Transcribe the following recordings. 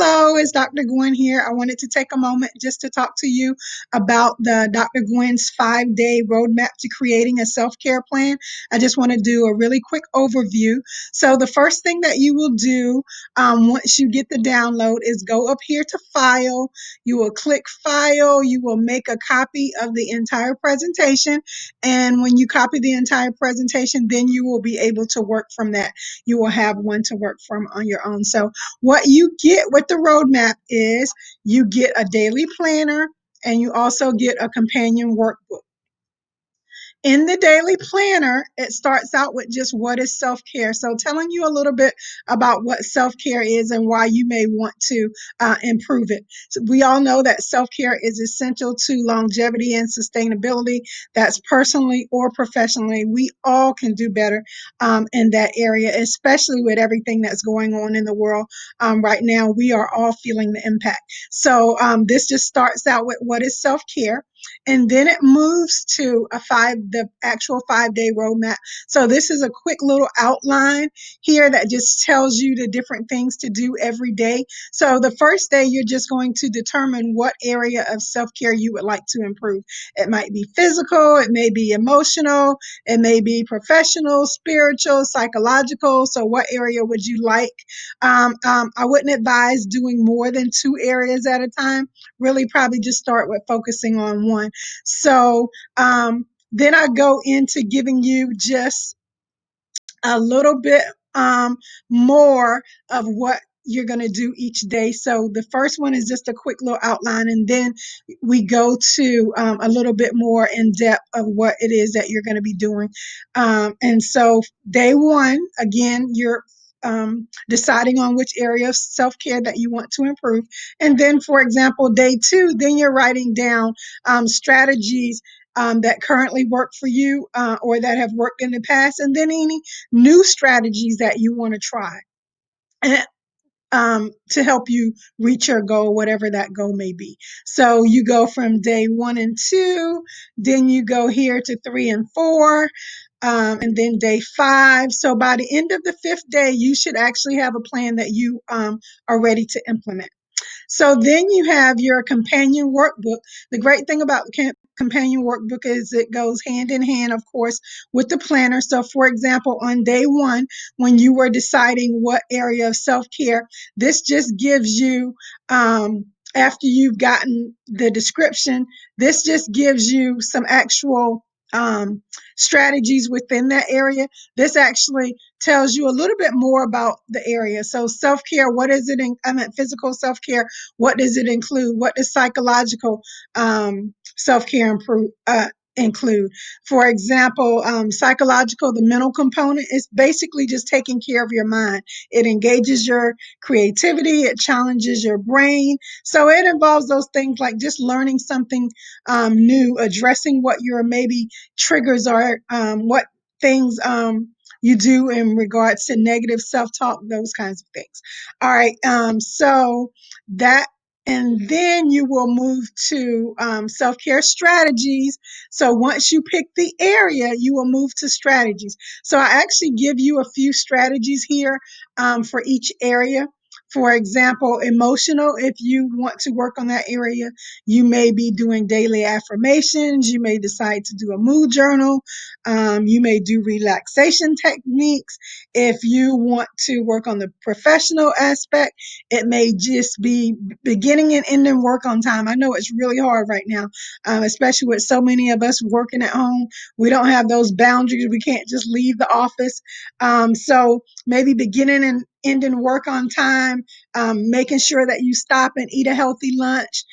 Hello, it's Dr. Gwen here. I wanted to take a moment just to talk to you about the Dr. Gwen's 5-day roadmap to creating a self-care plan. I just want to do a really quick overview. So the first thing that you will do once you get the download is go up here to File. You will click File. You will make a copy of the entire presentation. And when you copy the entire presentation, then you will be able to work from that. You will have one to work from on your own. So what you get with the roadmap is you get a daily planner and you also get a companion workbook. In the daily planner, it starts out with just what is self-care. So telling you a little bit about what self-care is and why you may want to improve it. So we all know that self-care is essential to longevity and sustainability. That's personally or professionally. We all can do better in that area, especially with everything that's going on in the world right now. We are all feeling the impact. So this just starts out with what is self-care. And then it moves to the actual 5-day roadmap. So this is a quick little outline here that just tells you the different things to do every day. So the first day, you're just going to determine what area of self-care you would like to improve. It might be physical, it may be emotional, it may be professional, spiritual, psychological. So what area would you like? I wouldn't advise doing more than 2 areas at a time. Really probably just start with focusing on one. So then I go into giving you just a little bit more of what you're going to do each day. So the first one is just a quick little outline, and then we go to a little bit more in depth of what it is that you're going to be doing. And so day one, again, you're deciding on which area of self-care that you want to improve. And then, for example, day two, then you're writing down strategies that currently work for you or that have worked in the past, and then any new strategies that you want to try to help you reach your goal, whatever that goal may be. So you go from day 1 and 2, then you go here to 3 and 4, and then day 5. So by the end of the 5th day, you should actually have a plan that you are ready to implement. So then you have your companion workbook. The great thing about the companion workbook is it goes hand in hand, of course, with the planner. So for example, on day 1, when you were deciding what area of self-care, this just gives you, after you've gotten the description, this just gives you some actual strategies within that area. This actually tells you a little bit more about the area. So self-care, what is it physical self-care, what does it include? What does psychological self-care include? For example, psychological, the mental component is basically just taking care of your mind. It engages your creativity, it challenges your brain. So it involves those things like just learning something new, addressing what your maybe triggers are, what things you do in regards to negative self-talk, those kinds of things. All right, so that, and then you will move to self-care strategies. So once you pick the area, you will move to strategies. So I actually give you a few strategies here for each area. For example, emotional, if you want to work on that area, you may be doing daily affirmations. You may decide to do a mood journal. You may do relaxation techniques. If you want to work on the professional aspect, it may just be beginning and ending work on time. I know it's really hard right now, especially with so many of us working at home. We don't have those boundaries. We can't just leave the office. So maybe beginning and ending work on time, making sure that you stop and eat a healthy lunch,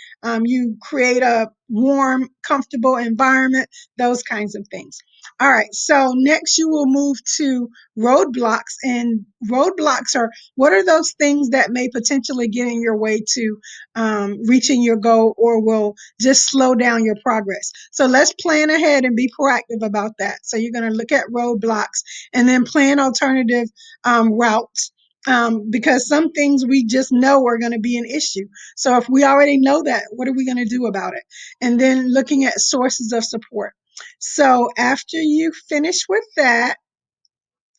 you create a warm, comfortable environment, those kinds of things. All right, so next you will move to roadblocks, and roadblocks are what are those things that may potentially get in your way to reaching your goal or will just slow down your progress. So let's plan ahead and be proactive about that. So you're going to look at roadblocks and then plan alternative routes. Because some things we just know are going to be an issue. So if we already know that, what are we going to do about it? And then looking at sources of support. So after you finish with that,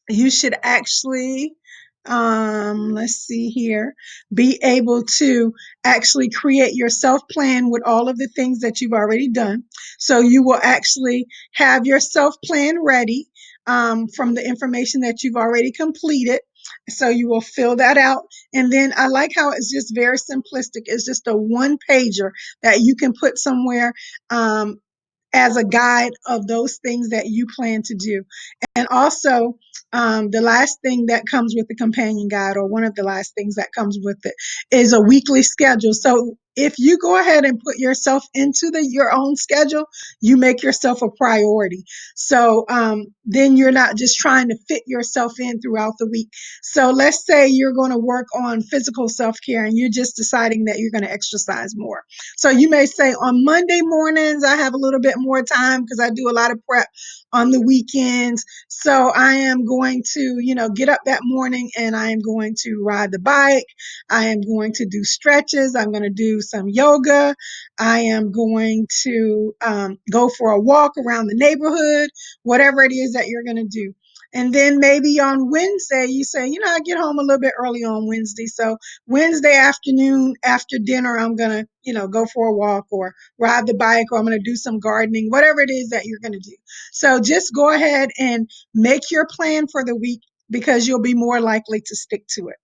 you should actually let's see here, be able to actually create your self plan with all of the things that you've already done. So you will actually have your self plan ready from the information that you've already completed. So you will fill that out. And then I like how it's just very simplistic. It's just a one pager that you can put somewhere as a guide of those things that you plan to do. And also, the last thing that comes with the companion guide, or one of the last things that comes with it, is a weekly schedule. So if you go ahead and put yourself into your own schedule, you make yourself a priority. So then you're not just trying to fit yourself in throughout the week. So let's say you're going to work on physical self care and you're just deciding that you're going to exercise more. So you may say on Monday mornings, I have a little bit more time because I do a lot of prep on the weekends. So I am going to, get up that morning and I am going to ride the bike. I am going to do stretches. I'm going to do some yoga. I am going to go for a walk around the neighborhood, whatever it is that you're going to do. And then maybe on Wednesday, you say, I get home a little bit early on Wednesday. So Wednesday afternoon after dinner, I'm going to, go for a walk or ride the bike, or I'm going to do some gardening, whatever it is that you're going to do. So just go ahead and make your plan for the week because you'll be more likely to stick to it.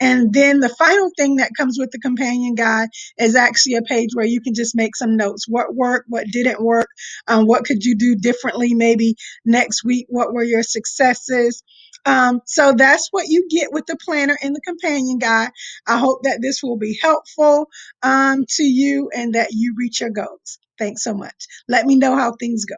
And then the final thing that comes with the companion guide is actually a page where you can just make some notes. What worked, what didn't work, what could you do differently maybe next week? What were your successes? So that's what you get with the planner and the companion guide. I hope that this will be helpful to you and that you reach your goals. Thanks so much. Let me know how things go.